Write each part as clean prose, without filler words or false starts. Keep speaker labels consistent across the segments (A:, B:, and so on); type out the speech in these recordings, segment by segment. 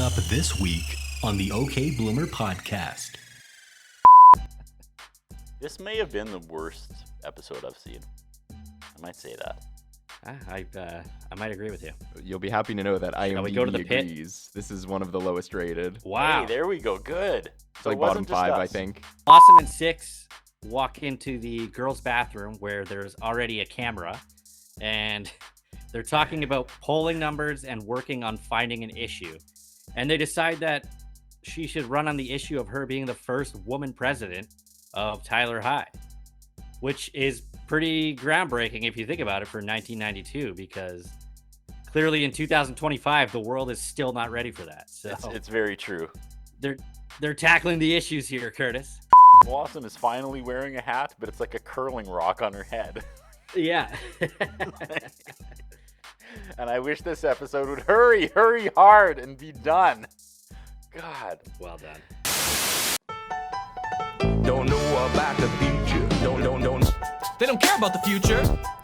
A: up this week on the OK Bloomer podcast.
B: This may have been the worst episode I've seen. I might say that.
C: I might agree with you.
D: You'll be happy to know that
C: Shall we go to
D: IMDb
C: the
D: agrees. This is one of the lowest rated.
C: Wow.
B: Hey, there we go. Good.
D: It's
B: So
D: like
B: it
D: bottom
B: wasn't just
D: 5, I
B: us.
D: think.
C: Blossom and Six walk into the girls' bathroom where there's already a camera, and they're talking about polling numbers and working on finding an issue. And they decide that she should run on the issue of her being the first woman president of Tyler High, which is pretty groundbreaking if you think about it for 1992, because clearly in 2025 the world is still not ready for that. So
B: It's very true.
C: they're tackling the issues here, Curtis.
B: Blossom is finally wearing a hat, but it's like a curling rock on her head.
C: Yeah.
B: And I wish this episode would hurry hard and be done. God.
C: Well done.
E: Don't know about the future. Don't.
F: They don't care about the future,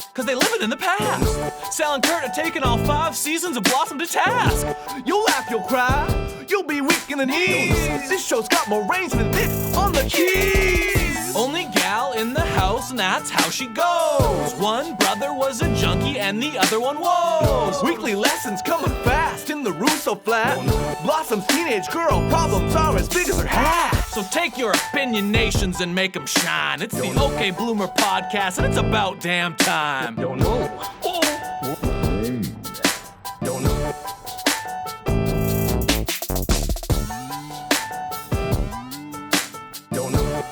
F: because they live it in the past. Sal and Kurt are taking all 5 seasons of Blossom to task.
E: You'll laugh, you'll cry. You'll be weak in the knees. This show's got more range than this on the keys.
F: Only gal in the house, and that's how she goes. One brother was a junkie, and the other one was.
E: Weekly lessons coming fast in the Russo flat. Blossom's teenage girl problems are as big as her hat.
F: So take your opinionations and make them shine. It's the OK Bloomer podcast, and it's about damn time.
E: Don't know. Don't know. Don't know.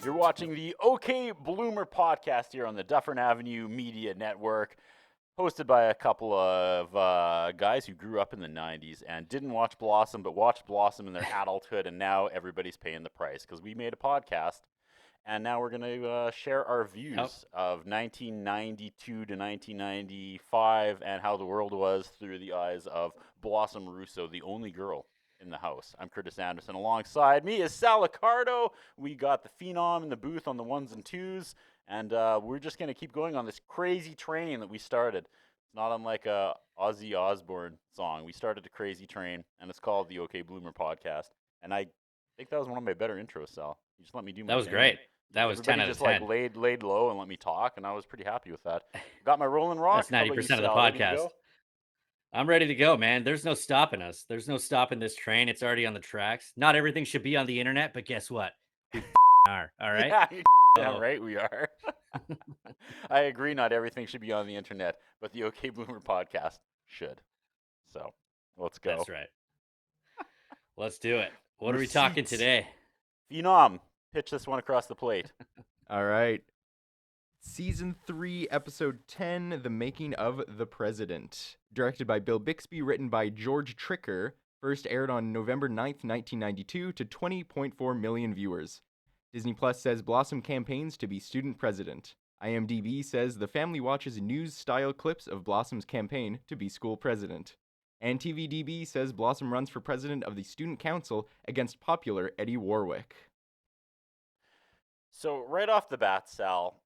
B: You're watching the OK Bloomer podcast here on the Dufferin Avenue Media Network, hosted by a couple of guys who grew up in the 90s and didn't watch Blossom, but watched Blossom in their adulthood, and now everybody's paying the price because we made a podcast, and now we're going to share our views of 1992 to 1995 and how the world was through the eyes of Blossom Russo, the only girl in the house. I'm Curtis Anderson. Alongside me is Sal Accardo. We got the Phenom in the booth on the ones and twos, and we're just going to keep going on this crazy train that we started. It's not unlike a Ozzy Osbourne song. We started a crazy train, and it's called the OK Bloomer podcast. And I think that was one of my better intros, Sal. You just let me do my
C: That was
B: thing.
C: great. That was 10
B: Everybody
C: out of
B: just
C: 10.
B: like laid low and let me talk, and I was pretty happy with that. Got my Rolling Rock.
C: That's
B: How about you,
C: 90% of the
B: Sal? Ready to
C: podcast.
B: go?
C: I'm ready to go, man. There's no stopping us. There's no stopping this train. It's already on the tracks. Not everything should be on the internet, but guess what? We are. All right.
B: Yeah, you're
C: So-
B: right, we are. I agree, not everything should be on the internet, but the OK Bloomer podcast should. So, let's go.
C: That's right. Let's do it. What are we talking
B: Receipts.
C: today?
B: Phenom, pitch this one across the plate.
D: All right. Season 3, Episode 10, The Making of the President. Directed by Bill Bixby, written by George Tricker. First aired on November 9th, 1992 to 20.4 million viewers. Disney Plus says Blossom campaigns to be student president. IMDb says the family watches news-style clips of Blossom's campaign to be school president. And TVDB says Blossom runs for president of the student council against popular Eddie Warwick.
B: So, right off the bat, Sal,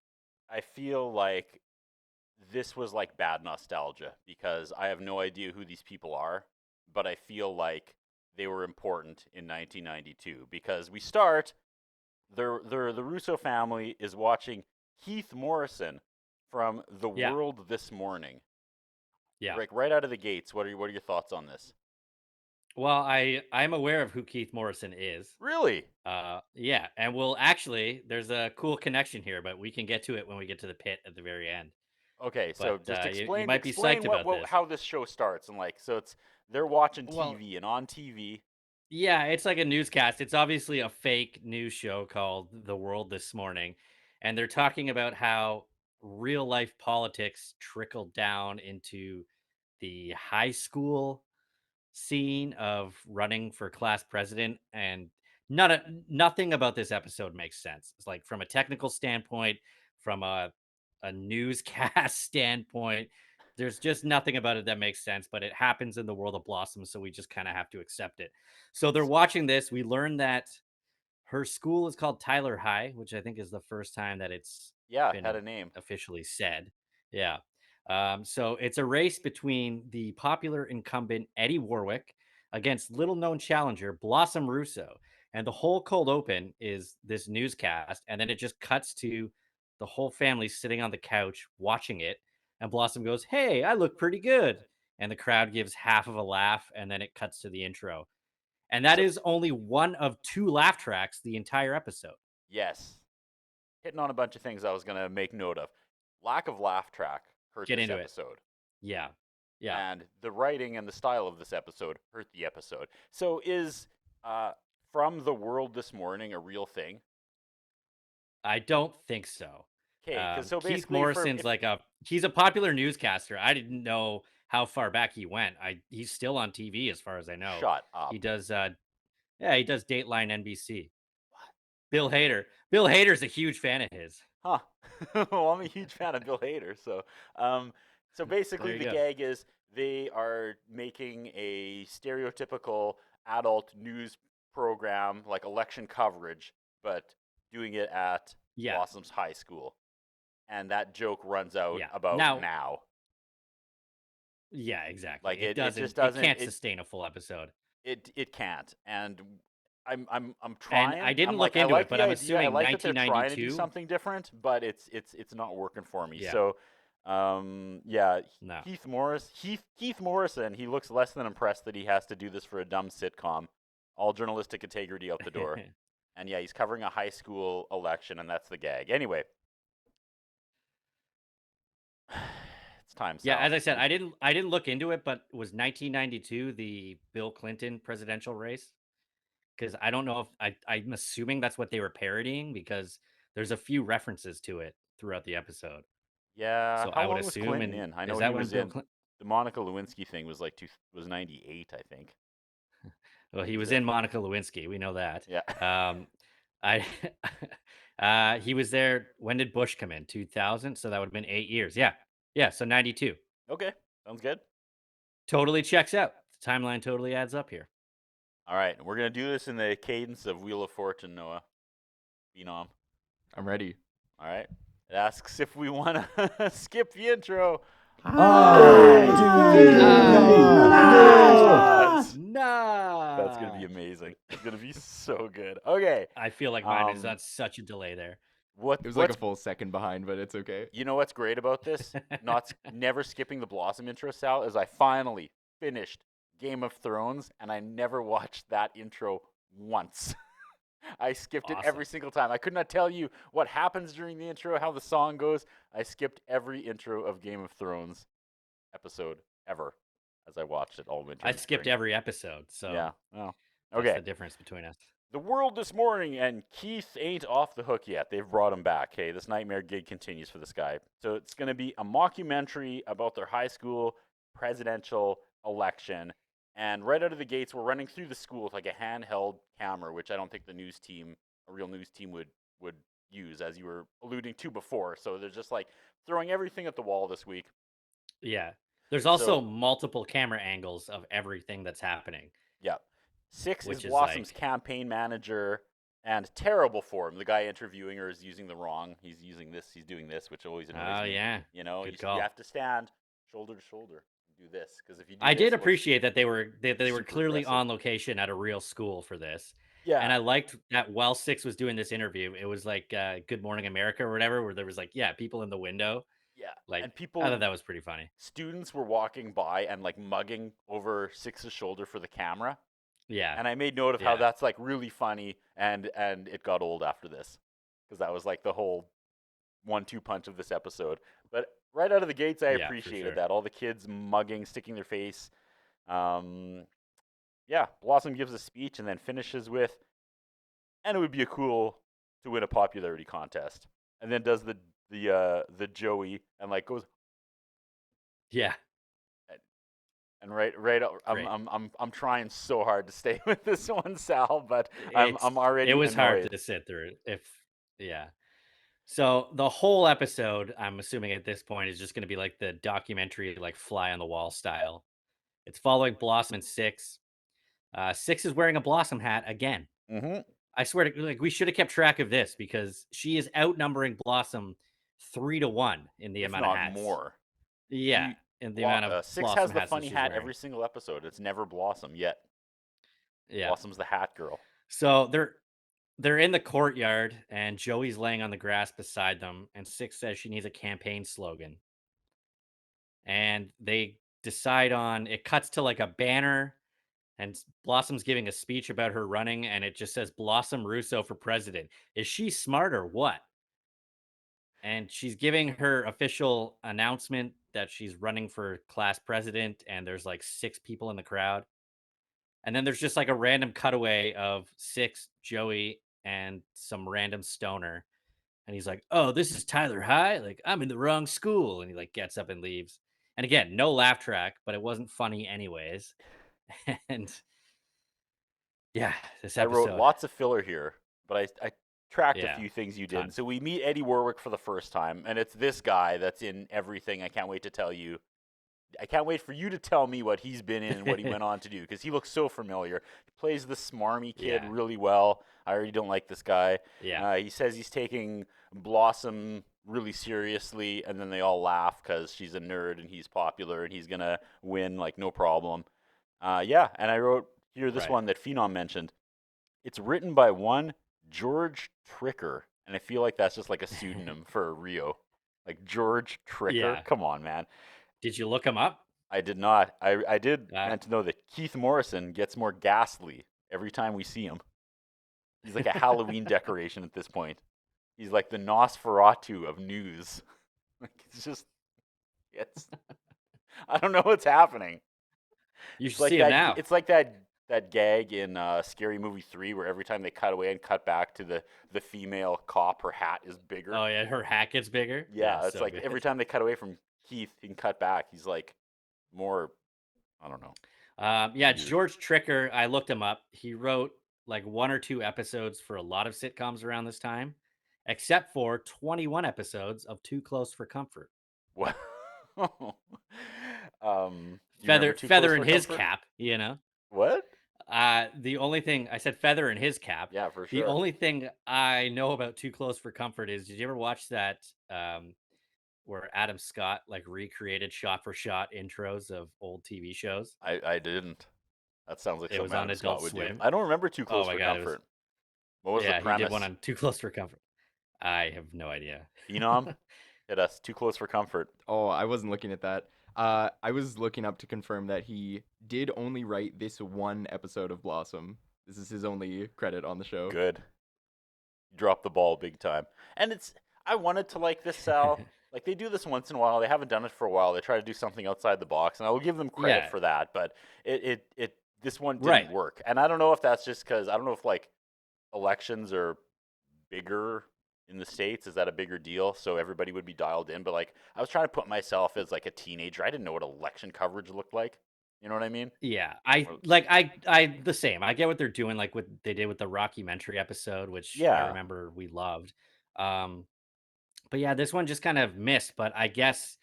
B: I feel like this was like bad nostalgia because I have no idea who these people are, but I feel like they were important in 1992 because we start, the Russo family is watching Keith Morrison from The
C: Yeah.
B: World This Morning.
C: Yeah.
B: Like right out of the gates, what are your thoughts on this?
C: Well, I'm aware of who Keith Morrison is.
B: Really?
C: Yeah, and there's a cool connection here, but we can get to it when we get to the pit at the very end.
B: Okay, so
C: But,
B: just
C: you
B: explain,
C: might be
B: explain
C: psyched about this.
B: how this show starts and like, so they're watching
C: Well-
B: TV and on TV.
C: Yeah, it's like a newscast. It's obviously a fake news show called The World This Morning. And they're talking about how real life politics trickled down into the high school scene of running for class president. And nothing about this episode makes sense. It's like from a technical standpoint, from a newscast standpoint, there's just nothing about it that makes sense, but it happens in the world of Blossom, so we just kind of have to accept it. So they're watching this. We learn that her school is called Tyler High, which I think is the first time that it's
B: Yeah,
C: been
B: had a name.
C: officially said. Yeah. So it's a race between the popular incumbent Eddie Warwick against little known challenger Blossom Russo. And the whole cold open is this newscast. And then it just cuts to the whole family sitting on the couch watching it. And Blossom goes, "Hey, I look pretty good." And the crowd gives half of a laugh. And then it cuts to the intro. And that
B: So-
C: is only one of 2 laugh tracks the entire episode.
B: Yes. Hitting on a bunch of things I was going to make note of. Lack of laugh track hurt
C: Get
B: this
C: into it.
B: episode.
C: Yeah. Yeah.
B: And the writing and the style of this episode hurt the episode. So is From the World This Morning a real thing?
C: I don't think so.
B: Okay, because so
C: Keith
B: basically
C: Morrison's he's a popular newscaster. I didn't know how far back he went. He's still on TV as far as I know.
B: Shut up.
C: He does he does Dateline NBC. Bill Hader. Bill Hader's a huge fan of his.
B: Huh. Well, I'm a huge fan of Bill Hader. So basically
C: There
B: the
C: you go.
B: gag is they are making a stereotypical adult news program like election coverage, but doing it at
C: Yeah.
B: Blossom's high school. And that joke runs out
C: Yeah.
B: about now.
C: Yeah, exactly.
B: Like, it just
C: It
B: doesn't-
C: can't
B: it-
C: sustain a full episode.
B: It can't. And I'm trying.
C: I didn't
B: I'm
C: look
B: like, I
C: into
B: like
C: it, but
B: the
C: I'm
B: idea.
C: assuming
B: I like that they're trying to do
C: 1992.
B: something different, but it's not working for me.
C: Yeah.
B: So yeah,
C: No.
B: Keith Morrison, he looks less than impressed that he has to do this for a dumb sitcom. All journalistic integrity out the door. And yeah, he's covering a high school election, and that's the gag. Anyway, it's time.
C: Yeah,
B: Sal.
C: as I said, I didn't look into it, but was 1992 the Bill Clinton presidential race? Because I don't know if I'm assuming that's what they were parodying because there's a few references to it throughout the episode.
B: Yeah,
C: So
B: how
C: I would
B: long was
C: assume,
B: Clinton
C: and
B: in? I
C: is
B: know
C: that
B: he
C: when
B: was
C: Bill
B: in.
C: Clinton?
B: The Monica Lewinsky thing was was 98, I think.
C: Well, he was in Monica Lewinsky. We know that.
B: Yeah.
C: He was there. When did Bush come in? 2000. So that would have been 8 years. Yeah. So 92
B: Okay, sounds good.
C: totally checks out. The timeline totally adds up here.
B: All right, we're gonna do this in the cadence of Wheel of Fortune, Noah. Phenom.
D: I'm ready.
B: All right. It asks if we want to skip the intro.
C: No.
B: That's gonna be amazing. It's gonna be so good. Okay.
C: I feel like mine is
B: Um,
C: on such a delay there.
B: What?
D: It was like a
B: what's-
D: full second behind, but it's okay.
B: You know what's great about this? Never skipping the Blossom intro, Sal, is I finally finished Game of Thrones, and I never watched that intro once. I skipped it every
C: Awesome.
B: single time. I could not tell you what happens during the intro, how the song goes. I skipped every intro of Game of Thrones episode ever as I watched it all winter.
C: I
B: and
C: skipped
B: spring.
C: every episode. So
B: Yeah. Well,
C: that's
B: okay.
C: the difference between us.
B: The World This Morning, and Keith ain't off the hook yet. They've brought him back. Hey, this nightmare gig continues for this guy. So it's going to be a mockumentary about their high school presidential election. And right out of the gates, we're running through the school with like a handheld camera, which I don't think a real news team would use, as you were alluding to before. So they're just like throwing everything at the wall this week.
C: Yeah. There's also
B: So-
C: multiple camera angles of everything that's happening.
B: Yep. Six
C: Which
B: is
C: is
B: Blossom's
C: like-
B: campaign manager, and terrible form. The guy interviewing her is using the wrong. He's using this. He's doing this, which always annoys
C: Oh,
B: me.
C: yeah.
B: You know,
C: Good
B: you
C: call.
B: have to stand shoulder to shoulder and do this, because if you do
C: I
B: this,
C: did
B: it looks-
C: appreciate that they were
B: super
C: clearly
B: aggressive.
C: on location at a real school for this.
B: Yeah.
C: And I liked that while Six was doing this interview, it was like Good Morning America or whatever, where there was like, people in the window.
B: yeah.
C: Like,
B: and people,
C: I thought that was pretty funny.
B: students were walking by and like mugging over Six's shoulder for the camera.
C: Yeah.
B: And I made note of how
C: Yeah.
B: that's like really funny, and it got old after this, because that was like the whole 1-2 punch of this episode. But right out of the gates, I
C: Yeah, for
B: appreciated
C: sure.
B: that. All the kids mugging, sticking their face. Yeah, Blossom gives a speech and then finishes with, and it would be cool to win a popularity contest, and then does the Joey and like goes.
C: Yeah.
B: And right,
C: Great.
B: I'm trying so hard to stay with this one, Sal, but I'm
C: It's-
B: already.
C: It was hard
B: annoyed.
C: to sit through. So the whole episode, I'm assuming at this point, is just going to be like the documentary, like fly on the wall style. It's following Blossom and Six. Six is wearing a Blossom hat again.
B: Mm-hmm.
C: I swear to like we should have kept track of this because she is outnumbering Blossom 3-1 in the
B: If
C: amount of
B: not
C: hats.
B: more.
C: Yeah, and the amount of
B: Six
C: Blossom
B: has the
C: hats that
B: funny
C: she's
B: hat
C: wearing.
B: every single episode. It's never Blossom yet.
C: Yeah.
B: Blossom's the hat girl.
C: So they're in the courtyard, and Joey's laying on the grass beside them, and Six says she needs a campaign slogan. And they decide on it cuts to like a banner, and Blossom's giving a speech about her running, and it just says Blossom Russo for president. Is she smart or what? And she's giving her official announcement that she's running for class president, and there's like 6 people in the crowd. And then there's just like a random cutaway of Six, Joey, and some random stoner. And he's like, "Oh, this is Tyler High. Like, I'm in the wrong school." And he like gets up and leaves. And again, no laugh track, but it wasn't funny anyways. And yeah, this
B: I wrote
C: episode.
B: lots of filler here, but I tracked a
C: Yeah,
B: few things you did.
C: tons.
B: So we meet Eddie Warwick for the first time, and it's this guy that's in everything. I can't wait to tell you. I can't wait for you to tell me what he's been in and what he went on to do, because he looks so familiar. He plays the smarmy kid
C: Yeah.
B: really well. I already don't like this guy.
C: Yeah.
B: He says he's taking Blossom really seriously, and then they all laugh because she's a nerd and he's popular and he's going to win, like, no problem. Yeah, and I wrote here this
C: Right.
B: one that Phenom mentioned. It's written by one George Tricker, and I feel like that's just like a pseudonym for Rio. Like George Tricker?
C: Yeah.
B: Come on, man.
C: Did you look him up?
B: I did not. I did
C: Uh,
B: want to know that Keith Morrison gets more ghastly every time we see him. He's like a Halloween decoration at this point. He's like the Nosferatu of news. Like, it's I don't know what's happening.
C: You
B: It's
C: should
B: like
C: see
B: that,
C: him now.
B: It's like that gag in Scary Movie 3 where every time they cut away and cut back to the female cop, her hat is bigger.
C: Oh yeah, her hat gets bigger.
B: Yeah, it's
C: so
B: like
C: good.
B: every time they cut away from Keith and cut back, he's like more, I don't know.
C: Yeah,
B: Weird.
C: George Tricker. I looked him up. He wrote like 1 or 2 episodes for a lot of sitcoms around this time, except for 21 episodes of Too Close for Comfort.
B: What? You remember Too
C: Feather
B: Close
C: in
B: for
C: his
B: Comfort?
C: cap, you know.
B: What?
C: The only thing I said feather in his cap.
B: Yeah, for
C: The
B: sure.
C: only thing I know about Too Close for Comfort is, did you ever watch that where Adam Scott like recreated shot for shot intros of old TV shows?
B: I didn't. That sounds like
C: It was
B: something
C: on
B: Adam Scott
C: Adult
B: would do.
C: Swim.
B: I don't remember Too Close
C: Oh my
B: for
C: God, it was-
B: Comfort. What was
C: Yeah,
B: the premise?
C: he did one on Too Close for Comfort. I have no idea.
B: Phenom? Hit us. Too Close for Comfort.
D: Oh, I wasn't looking at that. I was looking up to confirm that he did only write this one episode of Blossom. This is his only credit on the show.
B: Good. Drop the ball big time. And I wanted to like this, Sal. Like, they do this once in a while. They haven't done it for a while. They try to do something outside the box, and I will give them credit
C: Yeah.
B: for that. But this one didn't
C: Right.
B: work. And I don't know if that's just because, I don't know if, like, elections are bigger in the States. Is that a bigger deal? So everybody would be dialed in. But, like, I was trying to put myself as, like, a teenager. I didn't know what election coverage looked like. You know what I mean?
C: Yeah, I the same. I get what they're doing, like what they did with the rockumentary episode, which I
B: Yeah.
C: remember we loved. But yeah, this one just kind of missed. But I guess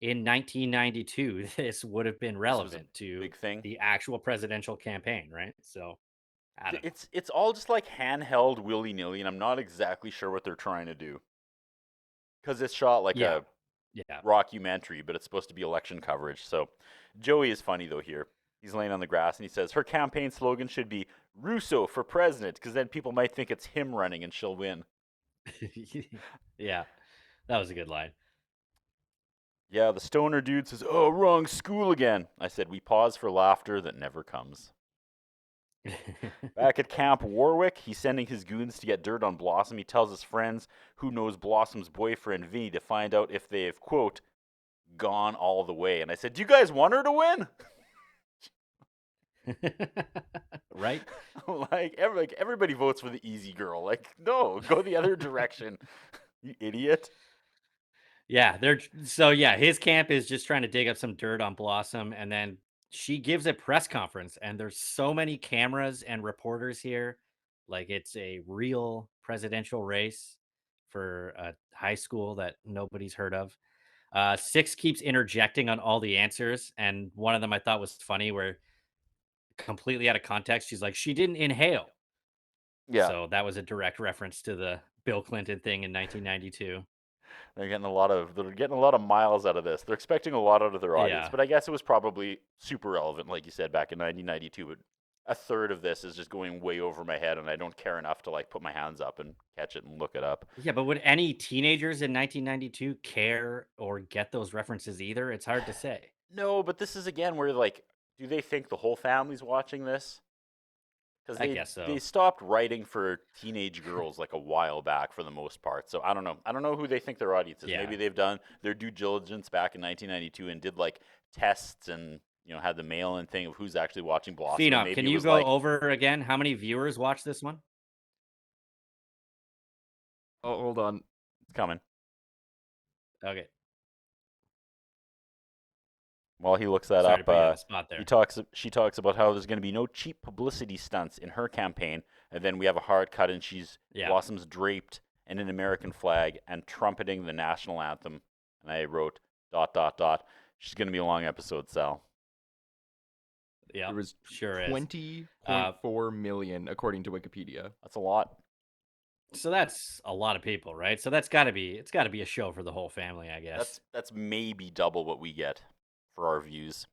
C: in 1992, this would have been
B: was a
C: relevant to
B: big thing.
C: the actual presidential campaign, right? So I don't know.
B: It's all just like handheld willy nilly, and I'm not exactly sure what they're trying to do. Because it's shot like
C: Yeah.
B: a
C: Yeah,
B: rockumentary, but it's supposed to be election coverage. So Joey is funny though here. He's laying on the grass and he says her campaign slogan should be Russo for president, because then people might think it's him running and she'll win.
C: yeah, that was a good line.
B: Yeah, the stoner dude says, "Oh, wrong school again." I said, "We pause for laughter that never comes." Back at Camp Warwick, he's sending his goons to get dirt on Blossom. He tells his friends who knows Blossom's boyfriend, Vinny, to find out if they have, quote, gone all the way. And I said, "Do you guys want her to win?"
C: Right?
B: like everybody votes for the easy girl. Like, no, go the other direction, you idiot.
C: Yeah, his camp is just trying to dig up some dirt on Blossom, and then she gives a press conference, and there's so many cameras and reporters here. Like, it's a real presidential race for a high school that nobody's heard of. Six keeps interjecting on all the answers, and one of them I thought was funny, where completely out of context, she's like, she didn't inhale.
B: Yeah.
C: So that was a direct reference to the Bill Clinton thing in 1992.
B: They're getting a lot of miles out of this. They're expecting a lot out of their audience,
C: Yeah.
B: but I guess it was probably super relevant, like you said, back in 1992. But a third of this is just going way over my head, and I don't care enough to like put my hands up and catch it and look it up.
C: Yeah, but would any teenagers in 1992 care or get those references either? It's hard to say.
B: No, but this is again where like, do they think the whole family's watching this? Because
C: I guess so.
B: they stopped writing for teenage girls like a while back for the most part. So I don't know. I don't know who they think their audience is.
C: Yeah.
B: Maybe they've done their due diligence back in 1992 and did like tests and had the mail-in thing of who's actually watching Blossom.
C: Phenom,
B: Maybe
C: can
B: it
C: you
B: was
C: go
B: like,
C: over again how many viewers watched this one?
D: Oh, hold on.
B: it's coming.
C: Okay.
B: While he looks that
C: Sorry to
B: up,
C: put you on the spot there.
B: she talks about how there's going to be no cheap publicity stunts in her campaign, and then we have a hard cut, and
C: Yeah.
B: Blossom's draped in an American flag and trumpeting the national anthem. And I wrote ... She's going to be a long episode, Sal.
C: Yeah,
D: There was
C: sure is.
D: 20.4 million according to Wikipedia.
B: That's a lot.
C: So that's a lot of people, right? So it's got to be a show for the whole family, I guess.
B: That's maybe double what we get for our views.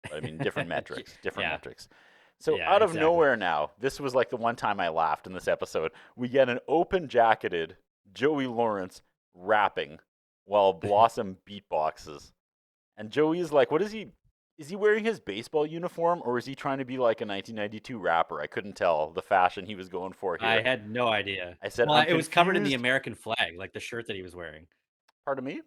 B: But, I mean, different metrics.
C: Yeah.
B: Metrics. So
C: Yeah,
B: out of
C: exactly.
B: nowhere now, this was like the one time I laughed in this episode. We get an open-jacketed Joey Lawrence rapping while Blossom beatboxes. And Joey's like, what is he? Is he wearing his baseball uniform or is he trying to be like a 1992 rapper? I couldn't tell the fashion he was going for here.
C: I had no idea.
B: I said,
C: well,
B: I'm
C: it was covered in the
B: confused.
C: American flag, like the shirt that he was wearing.
B: Pardon me?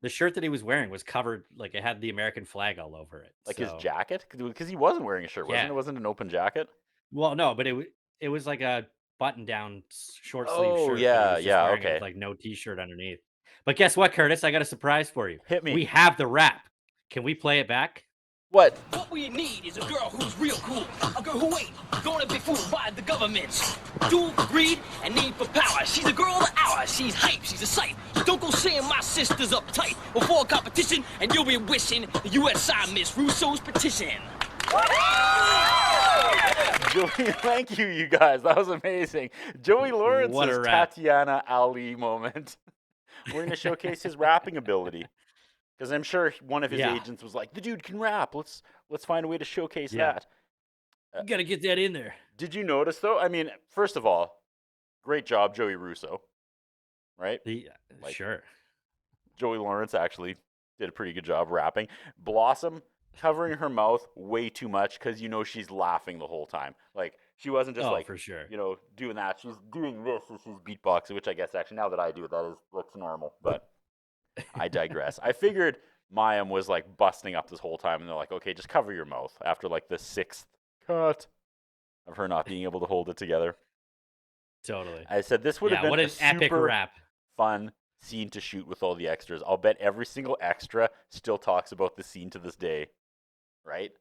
C: The shirt that he was wearing was covered, like it had the American flag all over it.
B: Like his
C: so-
B: jacket? Because he wasn't wearing a shirt, wasn't
C: Yeah.
B: it? It wasn't an open jacket?
C: Well, no, but it was like a button-down short sleeve
B: Oh,
C: shirt. that he
B: yeah,
C: was just
B: yeah,
C: wearing
B: okay.
C: With like no t-shirt underneath. But guess what, Curtis? I got a surprise for you.
B: Hit me.
C: We have the rap. Can we play it back?
B: What?
G: What we need is a girl who's real cool. A girl who ain't gonna be fooled by the government. Dual greed and need for power. She's a girl of the hour. She's hype. She's a sight. Don't go saying my sister's uptight before competition, and you'll be wishing the USI missed Russo's petition.
B: Joey, thank you, you guys. That was amazing. Joey
C: What
B: Lawrence's
C: a rap.
B: Tatiana Ali moment. We're going to showcase his rapping ability. Because I'm sure one of his
C: Yeah.
B: agents was like, the dude can rap. Let's find a way to showcase
C: Yeah.
B: that.
C: You got to get that in there.
B: Did you notice, though? I mean, first of all, great job, Joey Russo. Right? Like-
C: Sure.
B: Joey Lawrence actually did a pretty good job rapping. Blossom covering her mouth way too much because she's laughing the whole time. Like, she wasn't just
C: Oh, for sure.
B: doing that. She's doing this as she's beatboxing, which I guess actually now that I do it, looks normal. But I digress. I figured Mayim was like busting up this whole time, and they're like, okay, just cover your mouth after like the 6th cut of her not being able to hold it together.
C: Totally.
B: I said this would have
C: Yeah,
B: been
C: what
B: a
C: an epic
B: super
C: rap.
B: fun scene to shoot with all the extras. I'll bet every single extra still talks about the scene to this day, right?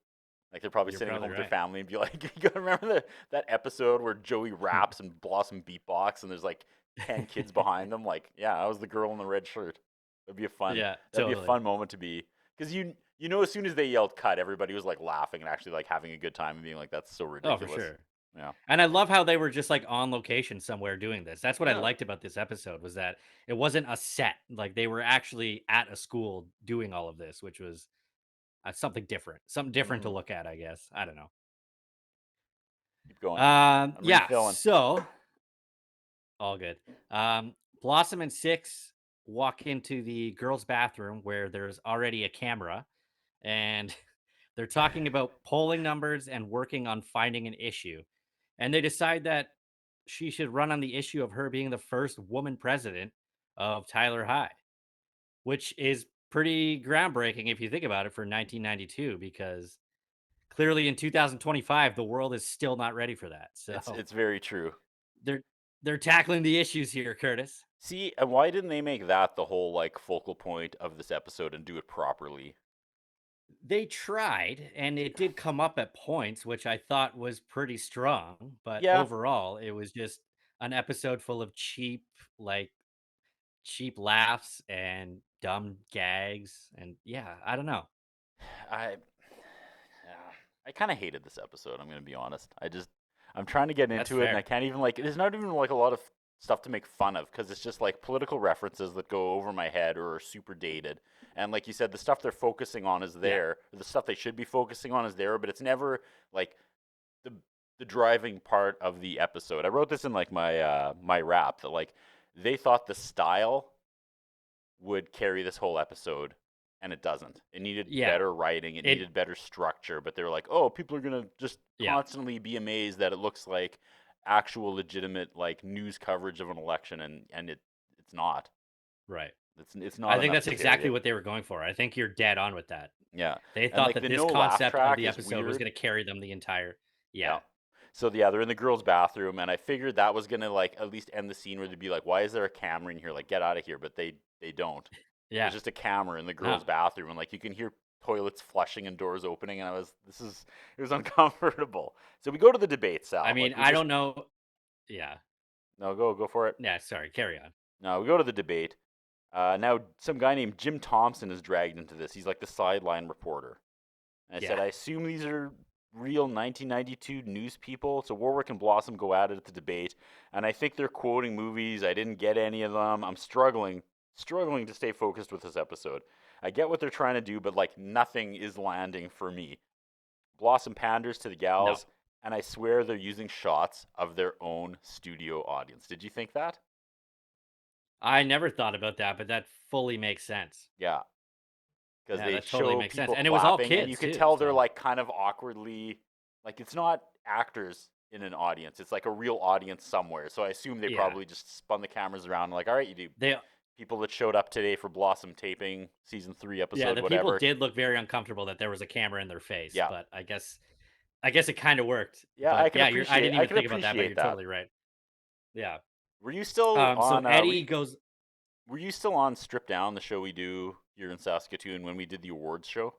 B: Like they're probably
C: You're
B: sitting at
C: probably
B: home with
C: right.
B: their family and be like, "You gotta remember that episode where Joey raps and Blossom beatbox and there's like 10 kids behind them?" Like, yeah, I was the girl in the red shirt. That'd be a fun.
C: Yeah,
B: that'd be a
C: totally.
B: fun moment to be because as soon as they yelled cut, everybody was like laughing and actually like having a good time and being like, "That's so
C: Oh,
B: ridiculous."
C: for sure.
B: Yeah.
C: And I love how they were just like on location somewhere doing this. That's what I
B: Yeah.
C: liked about this episode was that it wasn't a set. Like they were actually at a school doing all of this, which was something different to
B: Mhm.
C: look at, I guess. I don't know.
B: Keep going.
C: Yeah.
B: refilling.
C: So all good. Blossom and Six walk into the girls' bathroom where there's already a camera, and they're talking about polling numbers and working on finding an issue. And they decide that she should run on the issue of her being the first woman president of Tyler High, which is pretty groundbreaking if you think about it for 1992, because clearly in 2025 the world is still not ready for that. So
B: It's very true.
C: they're tackling the issues here, Curtis.
B: See, and why didn't they make that the whole like focal point of this episode and do it properly?
C: They tried, and it did come up at points, which I thought was pretty strong. But
B: Yeah.
C: overall, it was just an episode full of cheap laughs and dumb gags. And yeah, I don't know.
B: I kind of hated this episode. I'm gonna be honest. I'm trying to get
C: That's
B: into it, and
C: fair.
B: I can't even like. There's not even like a lot of stuff to make fun of, because it's just like political references that go over my head or are super dated. And like you said, the stuff they're focusing on is there. The stuff they should be focusing on is there, but it's never like the driving part of the episode. I wrote this in like my my rap that like they thought the style would carry this whole episode, and it doesn't. It needed better writing. It needed better structure. But they're like, oh, people are gonna just constantly be amazed that it looks like actual legitimate like news coverage of an election, and it's not.
C: Right.
B: It's not.
C: I think that's exactly what they were going for. I think you're dead on with that.
B: Yeah.
C: They thought
B: like,
C: that
B: the
C: this
B: no laugh
C: concept of
B: track
C: the
B: is
C: episode was
B: weird.
C: going to carry them the entire.
B: Yeah. So they're in the girls' bathroom, and I figured that was gonna like at least end the scene where they'd be like, "Why is there a camera in here? Like, get out of here!" But they don't.
C: Yeah.
B: There's just a camera in the girls' bathroom, and like you can hear toilets flushing and doors opening, and it was uncomfortable. So we go to the debate, Sal.
C: I mean, I don't know. Yeah.
B: No, go for it.
C: Yeah. Sorry. Carry on.
B: No, we go to the debate. Now some guy named Jim Thompson is dragged into this. He's like the sideline reporter. And I said, I assume these are real 1992 news people. So Warwick and Blossom go at it at the debate, and I think they're quoting movies. I didn't get any of them. I'm struggling to stay focused with this episode. I get what they're trying to do, but like nothing is landing for me. Blossom panders to the gals, and I swear they're using shots of their own studio audience. Did you think that?
C: I never thought about that, but that fully makes sense.
B: Yeah. Because they
C: that
B: show
C: totally makes sense.
B: people
C: And it was all
B: clapping,
C: kids,
B: and you could
C: too,
B: tell they're
C: so-
B: like kind of awkwardly, like it's not actors in an audience. It's like a real audience somewhere. So I assume they probably just spun the cameras around and like, all right, you do. People that showed up today for Blossom taping season 3 episode,
C: Yeah, the
B: whatever.
C: people did look very uncomfortable that there was a camera in their face.
B: Yeah.
C: But I guess it kind of worked.
B: Yeah,
C: But
B: I can appreciate.
C: I didn't
B: I
C: even
B: can
C: think about that, but
B: appreciate
C: you're
B: that.
C: totally right. Yeah.
B: Were you still
C: So
B: on?
C: Eddie goes.
B: Were you still on Strip Down, the show we do here in Saskatoon when we did the awards show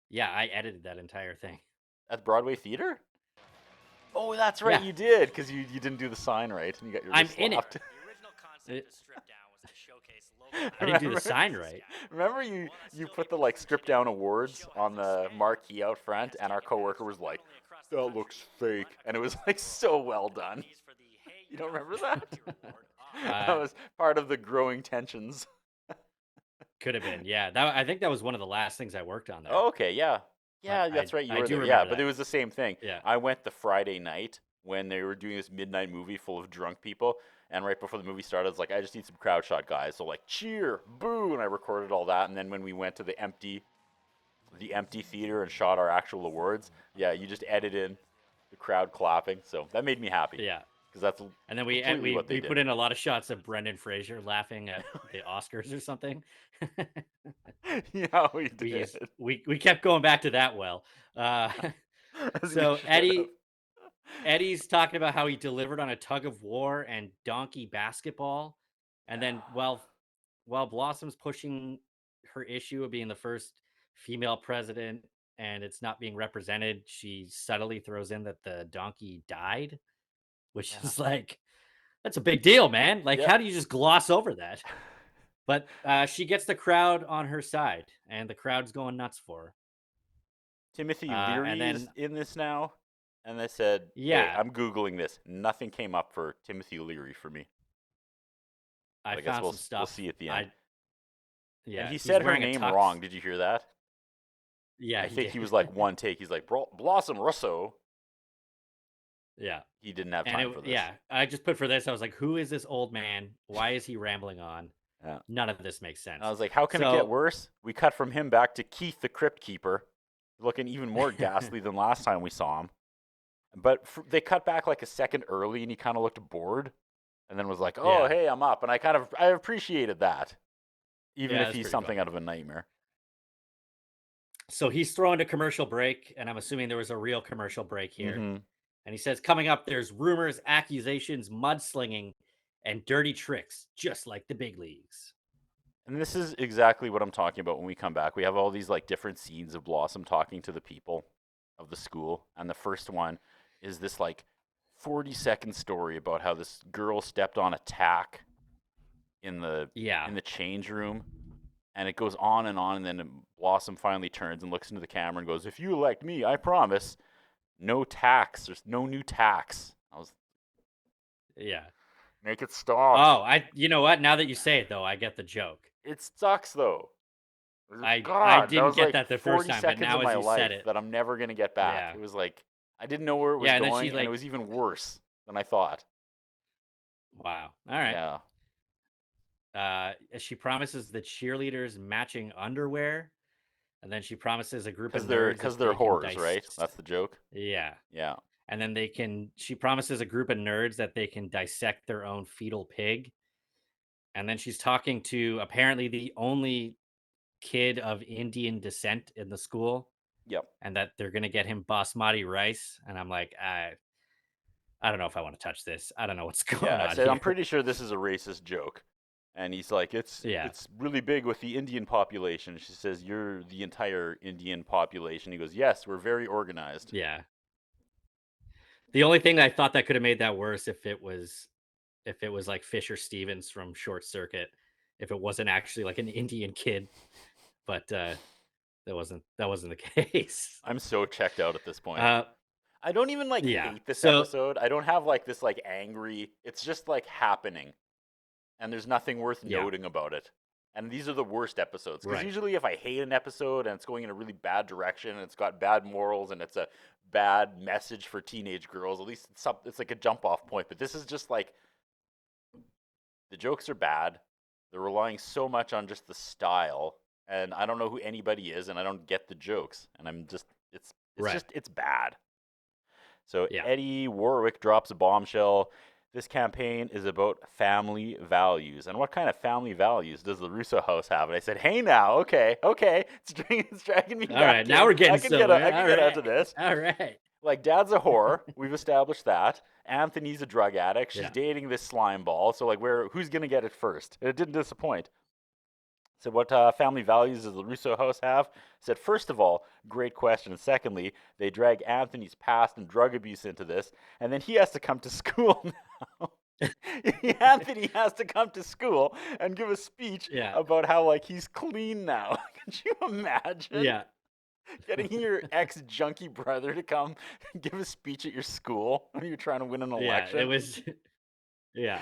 C: Yeah, I edited that entire thing.
B: at Broadway Theater? Oh, that's right,
C: Yeah.
B: you did, because you didn't do the sign right, and you got your
C: I'm
B: wrist
C: in it.
B: slapped.
G: The original concept of Strip Down was to showcase local.
C: I didn't do the sign right.
B: Remember you put the like Strip Down awards on the marquee out front, and our coworker was like, "That looks fake," and it was like so well done. You don't remember that? That was part of the growing tensions.
C: Could have been. Yeah. I think that was one of the last things I worked on there.
B: Oh, okay, yeah. Yeah,
C: I-
B: that's right. You
C: I
B: were
C: do
B: there. Yeah,
C: remember
B: but
C: that.
B: it was the same thing.
C: Yeah.
B: I went the Friday night when they were doing this midnight movie full of drunk people, and right before the movie started, I was like, I just need some crowd shot guys. So like, cheer, boo, and I recorded all that. And then when we went to the empty theater and shot our actual awards, yeah, you just edit in the crowd clapping. So that made me happy.
C: Yeah.
B: Because that's
C: And then we
B: completely what they
C: put
B: did.
C: in a lot of shots of Brendan Fraser laughing at the Oscars or something.
B: Yeah, we did.
C: we kept going back to that well.
B: As
C: So
B: we should
C: Eddie's talking about how he delivered on a tug of war and donkey basketball, and then while Blossom's pushing her issue of being the first female president and it's not being represented, she subtly throws in that the donkey died, which is like, that's a big deal, man. Like,
B: Yeah.
C: how do you just gloss over that? But she gets the crowd on her side, and the crowd's going nuts for her.
B: Timothy
C: and
B: Leary
C: then-
B: is in this now, and I said, "Hey,
C: Yeah.
B: I'm googling this. Nothing came up for Timothy Leary for me.
C: I
B: guess
C: found
B: we'll
C: some stuff.
B: we'll see at the end."
C: Yeah,
B: and he
C: he's
B: said her
C: wearing a
B: name
C: tux.
B: wrong. Did you hear that?
C: Yeah,
B: I think he
C: did.
B: was like one take. He's like Blossom Russo.
C: Yeah.
B: He didn't have
C: And
B: time for this.
C: yeah, I just put for this. I was like, "Who is this old man? Why is he rambling on?"
B: Yeah.
C: None of this makes sense.
B: I was like, how can it
C: So-
B: get worse? We cut from him back to Keith the Crypt Keeper, looking even more ghastly than last time we saw him. But they cut back like a second early, and he kind of looked bored, and then was like, "Oh,
C: Yeah.
B: hey, I'm up," and I appreciated that, even
C: Yeah,
B: if
C: that's
B: he's
C: pretty
B: something
C: funny.
B: out of a nightmare.
C: So he's throwing a commercial break, and I'm assuming there was a real commercial break here.
B: Mhm.
C: And he says, coming up, there's rumors, accusations, mudslinging, and dirty tricks, just like the big leagues.
B: And this is exactly what I'm talking about when we come back. We have all these like different scenes of Blossom talking to the people of the school, and the first one is this like 40-second story about how this girl stepped on a tack in the change room, and it goes on, and then Blossom finally turns and looks into the camera and goes, "If you elect me, I promise no tax. There's no new tax."
C: Yeah.
B: Make it stop.
C: Oh, you know what? Now that you say it, though, I get the joke.
B: It sucks though.
C: I
B: God, that
C: didn't
B: was
C: get
B: like
C: that the
B: 40
C: first time, but
B: seconds
C: now
B: of
C: as
B: my
C: you said
B: life
C: it,
B: that I'm never gonna get back.
C: yeah.
B: It was like I didn't know where it was
C: Yeah, and then
B: going,
C: she
B: and it
C: like,
B: was even worse than I thought.
C: wow. All right.
B: Yeah.
C: She promises the cheerleaders matching underwear, and then she promises a group of
B: Because they're
C: nerds that
B: they're
C: they can
B: whores, right? That's the joke.
C: Yeah.
B: Yeah.
C: And then she promises a group of nerds that they can dissect their own fetal pig. And then she's talking to apparently the only kid of Indian descent in the school,
B: Yep.
C: and that they're going to get him basmati rice. And I'm like, I don't know if I want to touch this. I don't know what's
B: Yeah.
C: going
B: I
C: on
B: said I'm
C: here.
B: pretty sure this is a racist joke. And he's like, it's
C: Yeah.
B: really big with the Indian population. She says, you're the entire Indian population. He goes, yes, we're very organized.
C: Yeah. The only thing I thought that could have made that worse if it was like Fisher Stevens from Short Circuit, if it wasn't actually like an Indian kid, but that wasn't the case.
B: I'm so checked out at this point.
C: Uh,
B: I don't even like
C: yeah.
B: hate this
C: So-
B: episode. I don't have like this like angry. It's just like happening, and there's nothing worth
C: Yeah.
B: noting about it. And these are the worst episodes because
C: Right.
B: usually if I hate an episode and it's going in a really bad direction and it's got bad morals and it's a bad message for teenage girls, at least it's like a jump off point. But this is just like the jokes are bad. They're relying so much on just the style, and I don't know who anybody is, and I don't get the jokes, and I'm just it's
C: Right.
B: just it's bad. So
C: Yeah.
B: Eddie Warwick drops a bombshell. This campaign is about family values. And what kind of family values does the Russo house have? And I said, hey now, okay. It's dragging me
C: All
B: back
C: right, now
B: in.
C: we're getting
B: I can get
C: somewhere.
B: out of this.
C: All right.
B: Like, Dad's a whore. We've established that. Anthony's a drug addict. She's
C: Yeah.
B: dating this slime ball. So, like, who's going to get it first? And it didn't disappoint. So what family values does the Russo house have? Said, first of all, great question. Secondly, they drag Anthony's past and drug abuse into this, and then he has to come to school now. Anthony has to come to school and give a speech
C: Yeah.
B: about how like he's clean now. Can you imagine?
C: Yeah.
B: Getting your ex-junkie brother to come give a speech at your school when you're trying to win an
C: Yeah.
B: election.
C: It was. Yeah.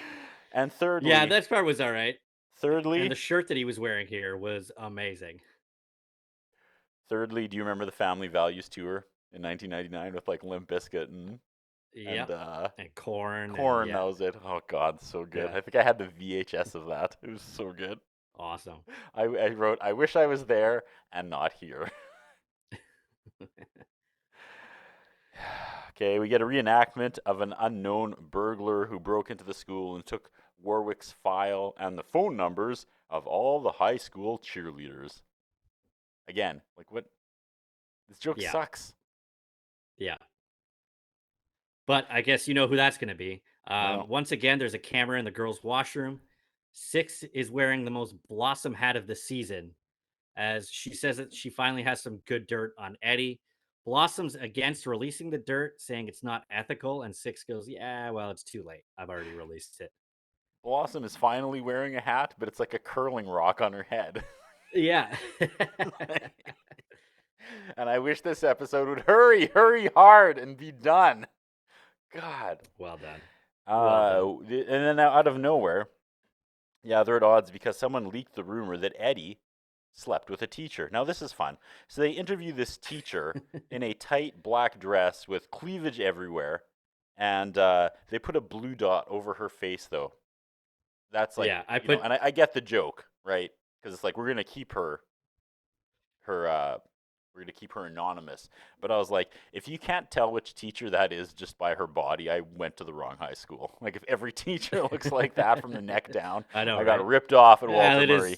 B: And thirdly,
C: Yeah. That part was all right.
B: thirdly,
C: And the shirt that he was wearing here was amazing.
B: Thirdly, do you remember the Family Values tour in 1999 with like Limp Bizkit and
C: Yeah. And corn.
B: Corn?
C: And,
B: That was it. Oh God, so good.
C: Yeah.
B: I think I had the VHS of that. It was so good.
C: Awesome.
B: I wrote, I wish I was there and not here. Okay, we get a reenactment of an unknown burglar who broke into the school and took Warwick's file and the phone numbers of all the high school cheerleaders. Again, like what? This joke
C: Yeah.
B: sucks.
C: Yeah. But I guess you know who that's going to be.
B: No.
C: Once again, there's a camera in the girls' washroom. Six is wearing the most blossom hat of the season, as she says that she finally has some good dirt on Eddie. Blossom's against releasing the dirt, saying it's not ethical. And Six goes, yeah, well, it's too late. I've already released it.
B: Blossom is finally wearing a hat, but it's like a curling rock on her head.
C: Yeah.
B: And I wish this episode would hurry hard and be done. God.
C: Well done.
B: And then out of nowhere, yeah, they're at odds because someone leaked the rumor that Eddie slept with a teacher. Now, this is fun. So they interview this teacher in a tight black dress with cleavage everywhere, and they put a blue dot over her face, though. That's like,
C: Yeah,
B: and I get the joke, right? Because it's like, we're going to keep her anonymous. But I was like, if you can't tell which teacher that is just by her body, I went to the wrong high school. Like, if every teacher looks like that from the neck down,
C: I know,
B: I got
C: right?
B: ripped off at
C: Yeah,
B: Walter Murray.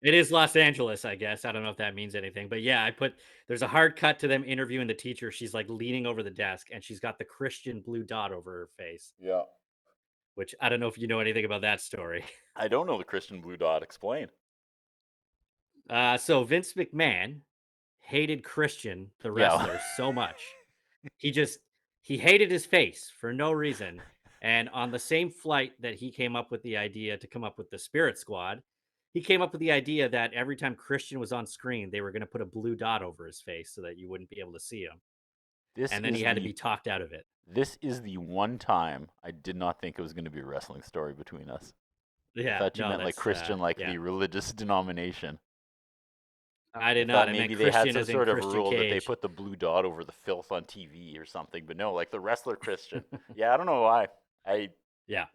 C: It is Los Angeles, I guess. I don't know if that means anything, but yeah, there's a hard cut to them interviewing the teacher. She's like leaning over the desk and she's got the Christian blue dot over her face,
B: Yeah.
C: which I don't know if you know anything about that story.
B: I don't know the Christian blue dot. Explain.
C: So Vince McMahon hated Christian, the
B: Yeah.
C: wrestler, so much. He hated his face for no reason. And on the same flight that he came up with the idea to come up with the Spirit Squad, he came up with the idea that every time Christian was on screen, they were going to put a blue dot over his face so that you wouldn't be able to see him. and then he had to be talked out of it.
B: This is the one time I did not think it was going to be a wrestling story between us.
C: Yeah,
B: I thought you
C: no,
B: meant like
C: that's,
B: Christian, like
C: yeah.
B: the religious denomination.
C: I did
B: I
C: not.
B: thought
C: I meant
B: maybe they had
C: Christian
B: some
C: as in
B: sort of
C: Christian
B: rule that they
C: Cage.
B: put the blue dot over the filth on TV or something, but no, like the wrestler Christian. Yeah, I don't know why.
C: Yeah.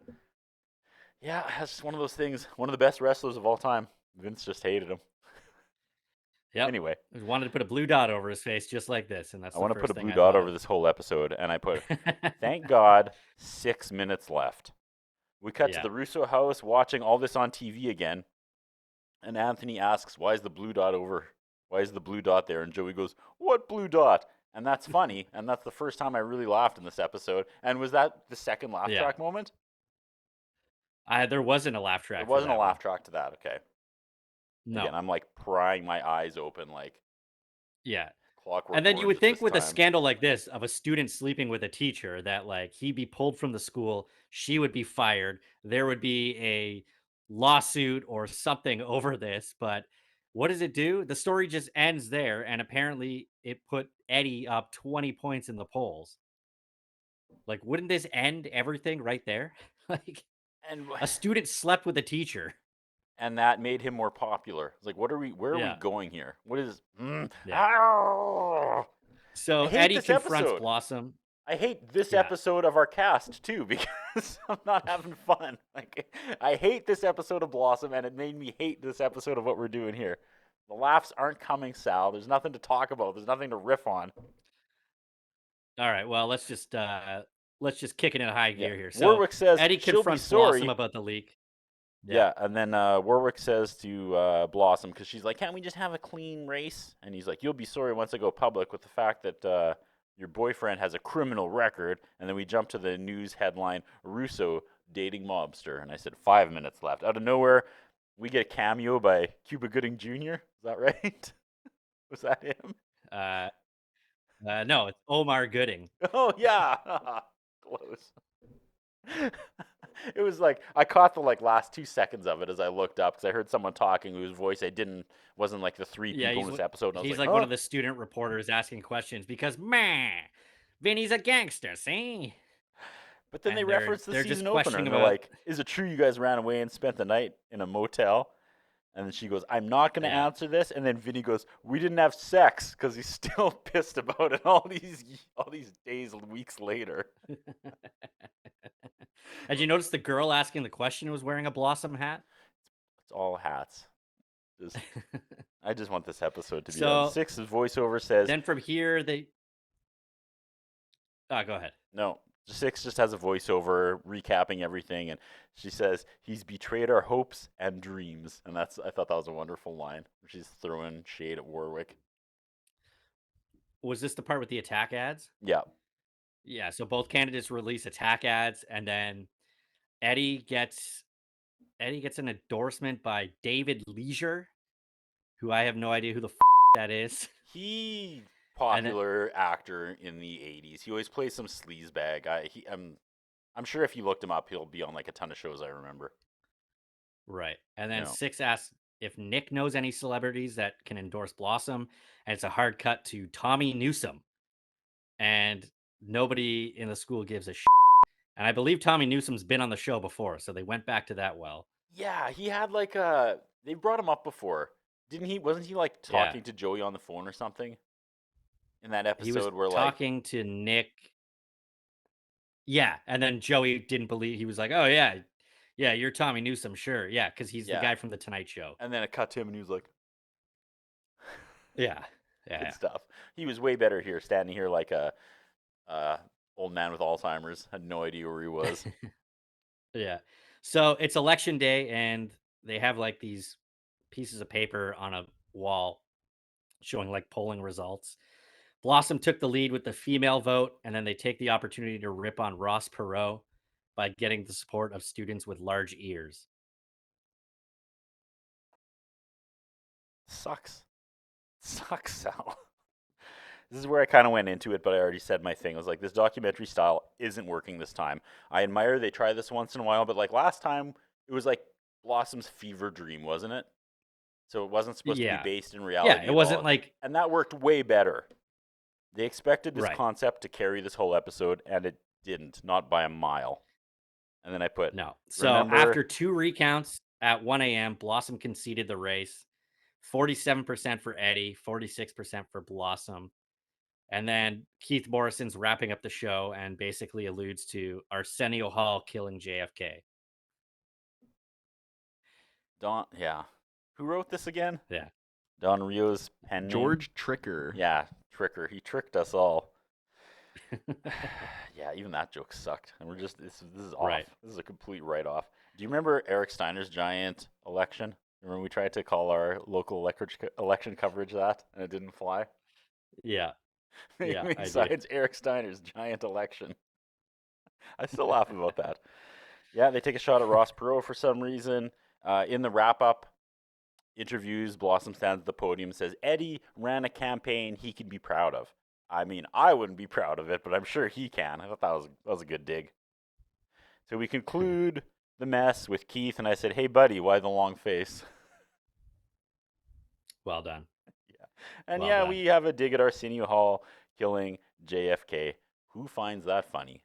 B: Yeah, that's just one of those things. One of the best wrestlers of all time. Vince just hated him.
C: Yep.
B: Anyway,
C: He wanted to put a blue dot over his face just like this, and that's
B: I
C: the
B: want to
C: first
B: put a
C: thing
B: blue
C: I
B: dot
C: thought
B: over
C: of.
B: this whole episode, and I put, thank God, 6 minutes left. We cut to
C: Yeah.
B: the Russo house watching all this on TV again, and Anthony asks, why is the blue dot over? Why is the blue dot there? And Joey goes, what blue dot? And that's funny, and that's the first time I really laughed in this episode. And was that the second laugh
C: Yeah.
B: track moment?
C: There wasn't a laugh track.
B: There
C: for
B: wasn't a
C: that
B: laugh
C: one.
B: track to that, okay.
C: No.
B: Again, I'm like prying my eyes open like
C: Yeah.
B: Clockwork
C: And then you
B: Orange
C: would think
B: this
C: with a
B: time.
C: scandal like this of a student sleeping with a teacher that like he'd be pulled from the school, she would be fired, there would be a lawsuit or something over this, but what does it do? The story just ends there, and apparently it put Eddie up 20 points in the polls. Like, wouldn't this end everything right there? Like,
B: And
C: a student slept with a teacher.
B: and that made him more popular. It's like, where are we
C: Yeah.
B: going here? What is
C: Yeah.
B: Ow!
C: So
B: I hate
C: Eddie
B: this
C: confronts
B: episode.
C: Blossom.
B: I hate this
C: Yeah.
B: episode of our cast too because I'm not having fun. Like, I hate this episode of Blossom, and it made me hate this episode of what we're doing here. The laughs aren't coming, Sal. There's nothing to talk about. There's nothing to riff on.
C: All right, well, let's just kick it in high gear here. So
B: Warwick says
C: Eddie
B: she'll be
C: confronts
B: sorry.
C: Blossom about the leak.
B: Yeah, and then Warwick says to Blossom, because she's like, can't we just have a clean race? And he's like, you'll be sorry once I go public with the fact that your boyfriend has a criminal record. And then we jump to the news headline, Russo dating mobster. And I said, 5 minutes left. Out of nowhere, we get a cameo by Cuba Gooding Jr. Is that right? Was that him?
C: No, it's Omar Gooding.
B: Oh, yeah. Close. It was like I caught the last 2 seconds of it as I looked up because I heard someone talking whose voice wasn't like the 3 people in this episode. And I was
C: He's
B: like,
C: like one of the student reporters asking questions because, man, Vinny's a gangster, see?
B: But then
C: and
B: they
C: they're-
B: reference the
C: they're just
B: season opener,
C: questioning
B: and they're
C: about-
B: like, "Is it true you guys ran away and spent the night in a motel?" And then she goes, "I'm not going to
C: Yeah.
B: answer this." And then Vinny goes, "We didn't have sex," because he's still pissed about it all these days, weeks later.
C: Did you notice the girl asking the question was wearing a Blossom hat?
B: It's all hats. I just want this episode to be
C: So-
B: done. Six's voiceover says,
C: Then from here, go ahead.
B: no, Six just has a voiceover recapping everything, and she says, he's betrayed our hopes and dreams. And I thought that was a wonderful line. She's throwing shade at Warwick.
C: Was this the part with the attack ads?
B: Yeah.
C: Yeah, so both candidates release attack ads, and then Eddie gets an endorsement by David Leisure, who I have no idea who the that is.
B: He popular actor in the 80s. He always plays some sleazebag. I'm sure if you looked him up, he'll be on like a ton of shows I remember.
C: Right. And then
B: No.
C: Six asks if Nick knows any celebrities that can endorse Blossom, and it's a hard cut to Tommy Newsom. And nobody in the school gives a shit. And I believe Tommy Newsom's been on the show before, so they went back to that well.
B: Yeah, he had they brought him up before. Wasn't he like talking to Joey on the phone or something? In that
C: He was
B: episode where
C: talking to Nick. Yeah, and then Joey didn't believe. He was like, "Oh yeah, you're Tommy Newsom, sure, yeah, because he's the
B: Yeah.
C: guy from the Tonight Show."
B: and then it cut to him and he was like,
C: Yeah,
B: good stuff. He was way better here, standing here like a old man with Alzheimer's. Had no idea where he was.
C: yeah. So it's election day, and they have like these pieces of paper on a wall showing like polling results. Blossom took the lead with the female vote, and then they take the opportunity to rip on Ross Perot by getting the support of students with large ears.
B: Sucks, Sal. This is where I kind of went into it, but I already said my thing. I was like, this documentary style isn't working this time. I admire they try this once in a while, but like last time, it was like Blossom's fever dream, wasn't it? So it wasn't supposed to
C: Yeah.
B: be based in reality.
C: Yeah, it
B: at
C: wasn't
B: all.
C: like
B: And that worked way better. They expected this
C: Right.
B: concept to carry this whole episode, and it didn't, not by a mile. And then I put,
C: No. So
B: remember,
C: after 2 recounts at 1 a.m., Blossom conceded the race. 47% for Eddie, 46% for Blossom. And then Keith Morrison's wrapping up the show and basically alludes to Arsenio Hall killing JFK.
B: yeah. Who wrote this again?
C: Yeah.
B: Don Rio's pen name?
D: George Tricker.
B: Yeah, Tricker. He tricked us all. Yeah, even that joke sucked. And we're just, this is off.
C: Right.
B: This is a complete write-off. Do you remember Eric Steiner's giant election? Remember we tried to call our local election coverage that, and it didn't fly?
C: Yeah. Yeah, I do.
B: Besides Eric Steiner's giant election. I still laugh about that. Yeah, they take a shot at Ross Perot for some reason. In the wrap-up interviews, Blossom stands at the podium and says, Eddie ran a campaign he could be proud of. I mean, I wouldn't be proud of it, but I'm sure he can. I thought that was a good dig. So we conclude the mess with Keith, and I said, hey, buddy, why the long face?
C: Well done.
B: And
C: Well
B: yeah,
C: done.
B: we have a dig at Arsenio Hall killing JFK. Who finds that funny?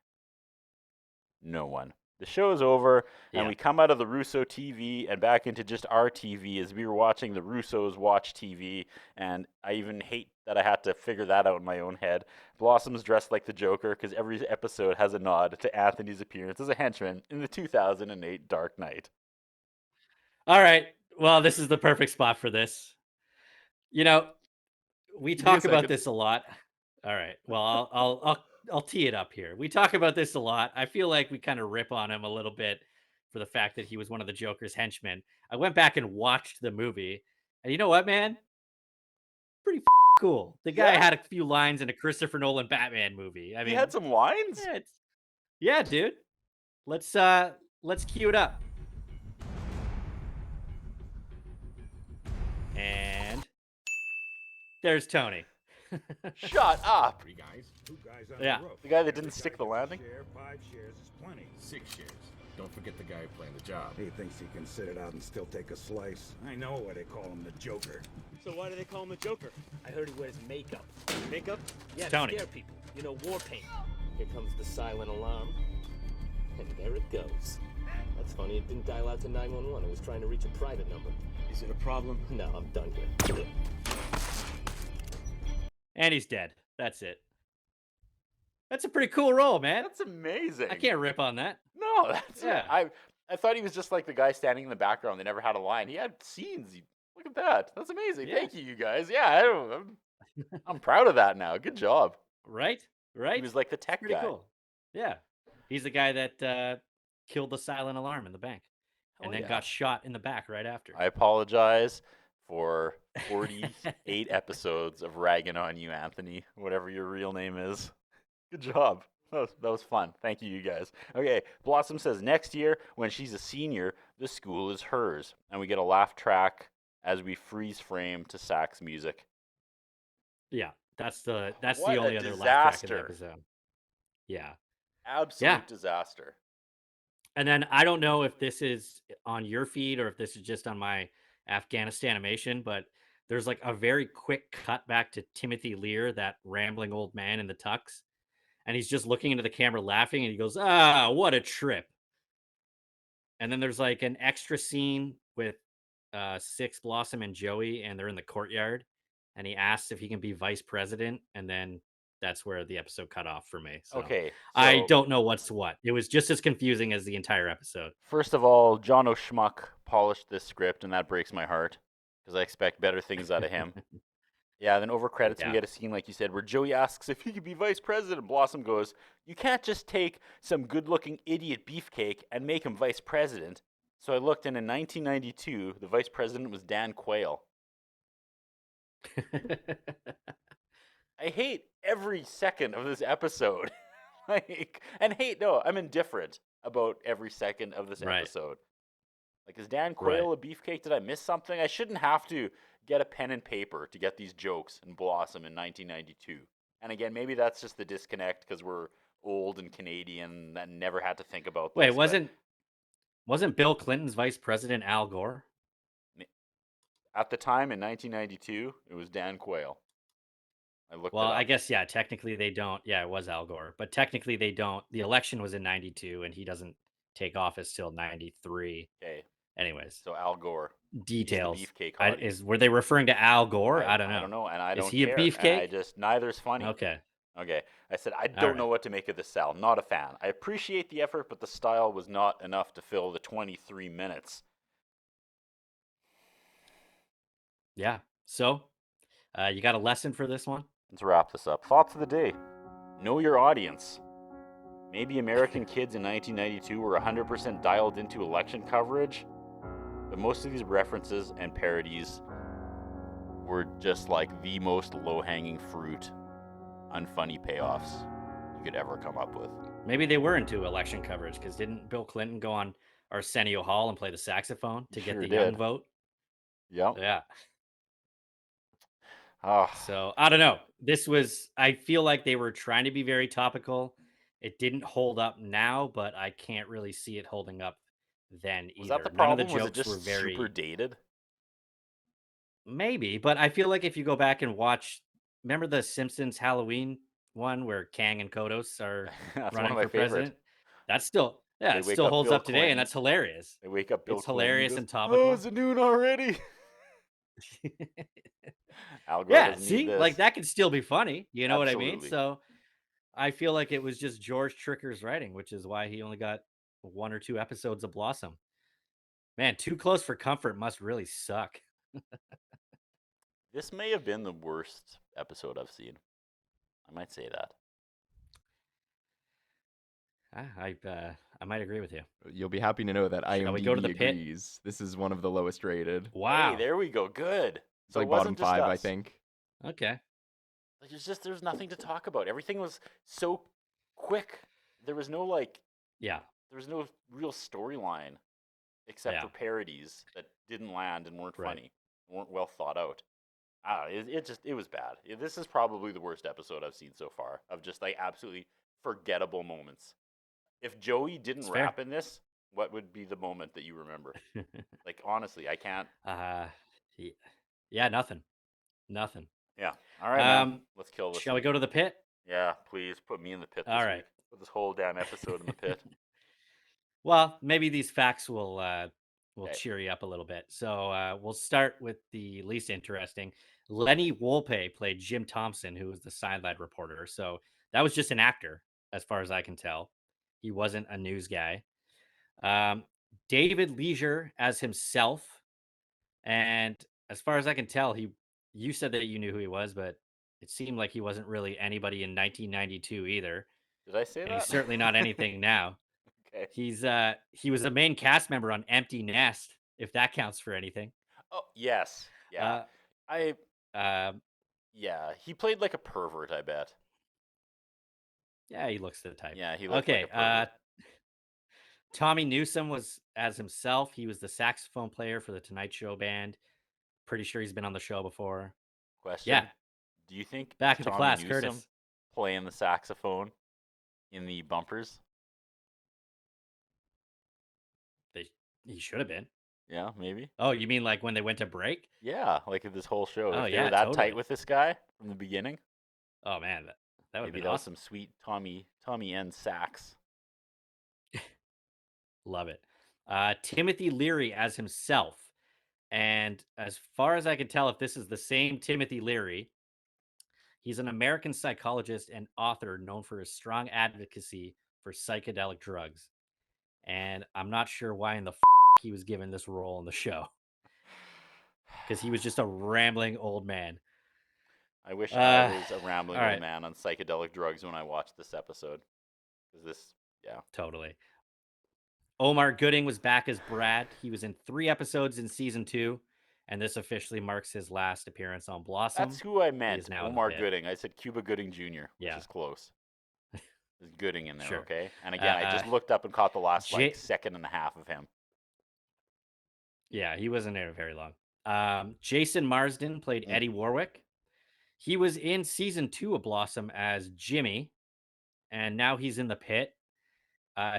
B: No one. The show is over, and
C: Yeah.
B: we come out of the Russo TV and back into just our TV as we were watching the Russos watch TV, and I even hate that I had to figure that out in my own head. Blossom's dressed like the Joker because every episode has a nod to Anthony's appearance as a henchman in the 2008 Dark Knight.
C: All right. Well, this is the perfect spot for this. You know, we
B: Give me a
C: talk about
B: second.
C: this a lot. All right. Well, I'll tee it up here. We talk about this a lot. I feel like we kind of rip on him a little bit for the fact that he was one of the Joker's henchmen. I went back and watched the movie, and you know what, man? Pretty cool. The guy
B: Yeah.
C: had a few lines in a Christopher Nolan Batman movie. I mean,
B: He had some lines?
C: yeah, dude. Let's cue it up. And there's Tony.
B: Shut up!
H: Three guys. Two guys on
C: Yeah.
H: the roof.
B: The guy that didn't stick the landing?
H: Share, 5 shares is plenty.
I: 6 shares. Don't forget the guy playing the job.
H: He thinks he can sit it out and still take a slice. I know why they call him the Joker.
J: So why do they call him the Joker? I heard he wears makeup. Makeup? Yeah,
C: Tony.
J: to scare people. You know, war paint. Here comes the silent alarm. And there it goes. That's funny, it didn't dial out to 911. It was trying to reach a private number. Is it a problem? No, I'm done here.
C: And he's dead. That's it. That's a pretty cool role, man.
B: That's amazing.
C: I can't rip on that.
B: No, that's
C: Yeah.
B: it. I thought he was just like the guy standing in the background. They never had a line. He had scenes. Look at that. That's amazing.
C: Yeah.
B: Thank you guys. Yeah, I'm proud of that now. Good job.
C: Right? Right?
B: He was like the tech
C: pretty
B: guy.
C: cool. Yeah. He's the guy that killed the silent alarm in the bank and
B: Hell
C: then
B: yeah.
C: got shot in the back right after.
B: I apologize for 48 episodes of ragging on you, Anthony, whatever your real name is. Good job. That was fun. Thank you guys. Okay, Blossom says next year, when she's a senior, the school is hers. And we get a laugh track as we freeze frame to sax music.
C: Yeah. That's the
B: What
C: only
B: a
C: other laugh track in the
B: disaster.
C: episode. Yeah.
B: Absolute disaster.
C: And then I don't know if this is on your feed or if this is just on my Afghanistan animation, but there's like a very quick cut back to Timothy Lear, that rambling old man in the tux. And he's just looking into the camera laughing and he goes, "Ah, what a trip." And then there's like an extra scene with Six, Blossom, and Joey, and they're in the courtyard. And he asks if he can be vice president. And then that's where the episode cut off for me. So
B: Okay.
C: I
B: so
C: don't know what's what. It was just as confusing as the entire episode.
B: First of all, John O'Schmuck polished this script, and that breaks my heart because I expect better things out of him. Yeah, then over credits,
C: Yeah.
B: we get a scene, like you said, where Joey asks if he could be vice president. Blossom goes, "You can't just take some good-looking idiot beefcake and make him vice president." So I looked, and in 1992, the vice president was Dan Quayle. I hate every second of this episode. I'm indifferent about every second of this
C: Right.
B: episode. Like, is Dan Quayle a beefcake? Did I miss something? I shouldn't have to get a pen and paper to get these jokes in Blossom in 1992. And again, maybe that's just the disconnect because we're old and Canadian and never had to think about this.
C: Wait,
B: but
C: wasn't Bill Clinton's vice president Al Gore?
B: at the time in 1992, it was Dan Quayle. I looked
C: Well,
B: it up.
C: I guess, yeah, technically they don't. Yeah, it was Al Gore, but technically they don't. The election was in 92 and he doesn't take office till 93.
B: Okay.
C: Anyways,
B: So Al Gore.
C: details.
B: He's the beefcake hottie.
C: Were they referring to Al Gore? I don't know.
B: I don't know, and I
C: Is
B: don't
C: he
B: care.
C: a
B: And I
C: beefcake?
B: just neither's funny.
C: Okay.
B: Okay. I said I
C: All
B: don't
C: right.
B: know what to make of this, Sal. Not a fan. I appreciate the effort, but the style was not enough to fill the 23 minutes.
C: Yeah. So, you got a lesson for this one?
B: Let's wrap this up. Thoughts of the day. Know your audience. Maybe American kids in 1992 were 100% dialed into election coverage, but most of these references and parodies were just like the most low-hanging fruit, unfunny payoffs you could ever come up with.
C: Maybe they were into election coverage because didn't Bill Clinton go on Arsenio Hall and play the saxophone to get
B: Sure
C: the
B: did.
C: young vote?
B: Yep.
C: Yeah.
B: Ah,
C: So I don't know. I feel like they were trying to be very topical. It didn't hold up now, but I can't really see it holding up then either.
B: was that the
C: None of
B: problem?
C: the
B: Was it
C: jokes were
B: just
C: very
B: super dated?
C: maybe, but I feel like if you go back and watch, remember the Simpsons Halloween one where Kang and Kodos are
B: That's one
C: running
B: of my
C: for
B: favorite.
C: president? That's still, yeah,
B: They
C: it
B: wake
C: still
B: up
C: holds
B: Bill
C: up today, and
B: Clinton.
C: that's hilarious.
B: They wake up Bill
C: It's
B: Clinton.
C: hilarious
B: He goes,
C: and topical.
B: Oh, is it noon already? Al Gore
C: Yeah,
B: doesn't need
C: see,
B: this.
C: like that could still be funny. You know what I mean?
B: Absolutely.
C: So I feel like it was just George Tricker's writing, which is why he only got 1 or 2 episodes of Blossom. Man, Too Close for Comfort must really suck.
B: This may have been the worst episode I've seen. I might say that.
C: I might agree with you.
D: You'll be happy to know that
C: Shall we go to
D: IMDb
C: the pit?
D: agrees. This is one of the lowest rated.
C: Wow.
B: Hey, there we go. Good.
D: It's
B: So
D: like
B: it
D: bottom
B: wasn't just
D: 5, I
B: us.
D: think.
C: Okay.
B: Like, there's nothing to talk about. Everything was so quick. There was no
C: Yeah.
B: there was no real storyline except
C: Yeah.
B: for parodies that didn't land and weren't
C: Right.
B: funny, weren't well thought out. It was bad. This is probably the worst episode I've seen so far of just like absolutely forgettable moments. If Joey didn't
C: It's fair.
B: rap in this, what would be the moment that you remember? Like honestly, I can't.
C: Yeah, nothing. Nothing.
B: Yeah. All right, man.
C: Um,
B: Let's kill this.
C: Shall we
B: thing.
C: go to the pit?
B: Yeah, please put me in the pit this
C: All right.
B: week. Put this whole damn episode in the pit.
C: Well, maybe these facts will
B: Okay.
C: cheer you up a little bit. So we'll start with the least interesting. Lenny Wolpe played Jim Thompson, who was the sideline reporter. So that was just an actor, as far as I can tell. He wasn't a news guy. David Leisure as himself, and as far as I can tell, you said that you knew who he was, but it seemed like he wasn't really anybody in 1992 either.
B: Did I say
C: And
B: that?
C: he's certainly not anything now.
B: Okay.
C: He was a main cast member on Empty Nest, if that counts for anything.
B: Oh yes. Yeah. Yeah. He played like a pervert. I bet.
C: Yeah, he looks the type.
B: Yeah, he looked
C: Okay.
B: like a pervert.
C: Tommy Newsom was as himself. He was the saxophone player for the Tonight Show band. Pretty sure he's been on the show before.
B: Question.
C: Yeah.
B: Do you think
C: Back at the
B: Tommy
C: class,
B: Newsom
C: Curtis.
B: playing the saxophone in the bumpers?
C: He should have been.
B: Yeah, maybe.
C: Oh, you mean like when they went to break?
B: Yeah, like this whole show.
C: Oh,
B: If they
C: yeah,
B: were that
C: totally.
B: tight with this guy from the beginning,
C: Oh man, that would
B: maybe
C: be
B: that was
C: awesome.
B: some sweet Tommy N sax.
C: Love it. Timothy Leary as himself. And as far as I can tell, if this is the same Timothy Leary, he's an American psychologist and author known for his strong advocacy for psychedelic drugs. And I'm not sure why in the he was given this role in the show. Because he was just a rambling old man.
B: I wish I was a rambling
C: all
B: old
C: right.
B: man on psychedelic drugs when I watched this episode. Yeah.
C: Totally. Omar Gooding was back as Brad. He was in 3 episodes in season 2, and this officially marks his last appearance on Blossom.
B: That's who I
C: He
B: meant.
C: is now in the
B: Omar
C: pit.
B: Gooding. I said Cuba Gooding Jr., which
C: Yeah.
B: is close. There's Gooding in there,
C: Sure.
B: okay? And again, I just looked up and caught the last second and a half of him.
C: Yeah, he wasn't there very long. Jason Marsden played Eddie Warwick. He was in season 2 of Blossom as Jimmy, and now he's in the pit.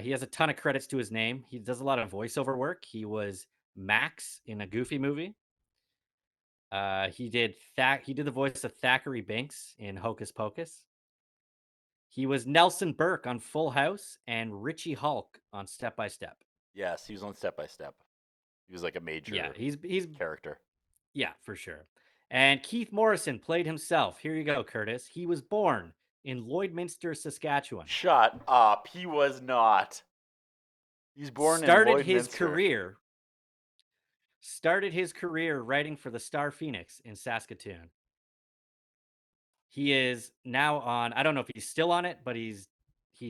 C: He has a ton of credits to his name. He does a lot of voiceover work. He was Max in a Goofy movie. He did the voice of Thackeray Binks in Hocus Pocus. He was Nelson Burke on Full House and Richie Hulk on Step by Step.
B: Yes, he was on Step by Step. He was like a major
C: he's
B: character.
C: Yeah, for sure. And Keith Morrison played himself. Here you go, Curtis. He was born in Lloydminster, Saskatchewan.
B: Shut up. He was not. He's born
C: Started
B: in
C: his
B: Lloydminster.
C: Started his career writing for the Star Phoenix in Saskatoon. He is now on, I don't know if he's still on it, but he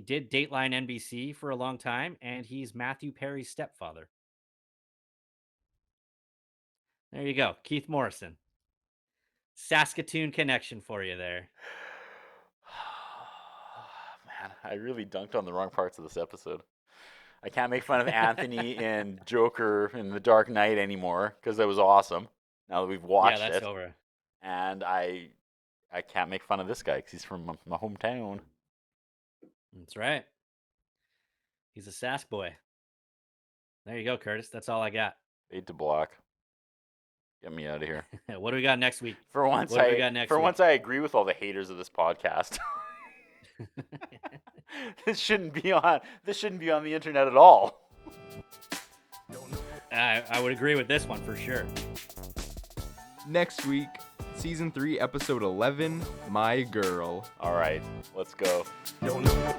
C: did Dateline NBC for a long time, and he's Matthew Perry's stepfather. There you go, Keith Morrison. Saskatoon connection for you there.
B: Man, I really dunked on the wrong parts of this episode. I can't make fun of Anthony and Joker in The Dark Knight anymore because that was awesome. Now that we've watched it.
C: Yeah, that's over.
B: And I can't make fun of this guy because he's from my hometown.
C: That's right. He's a Sask boy. There you go, Curtis. That's all I got.
B: Fade to black. Get me out of here.
C: What do we got next week?
B: For once, I agree with all the haters of this podcast. This shouldn't be on the internet at all.
C: I would agree with this one for sure.
D: Next week, Season 3, Episode 11, My Girl.
B: All right, let's go.
E: Don't know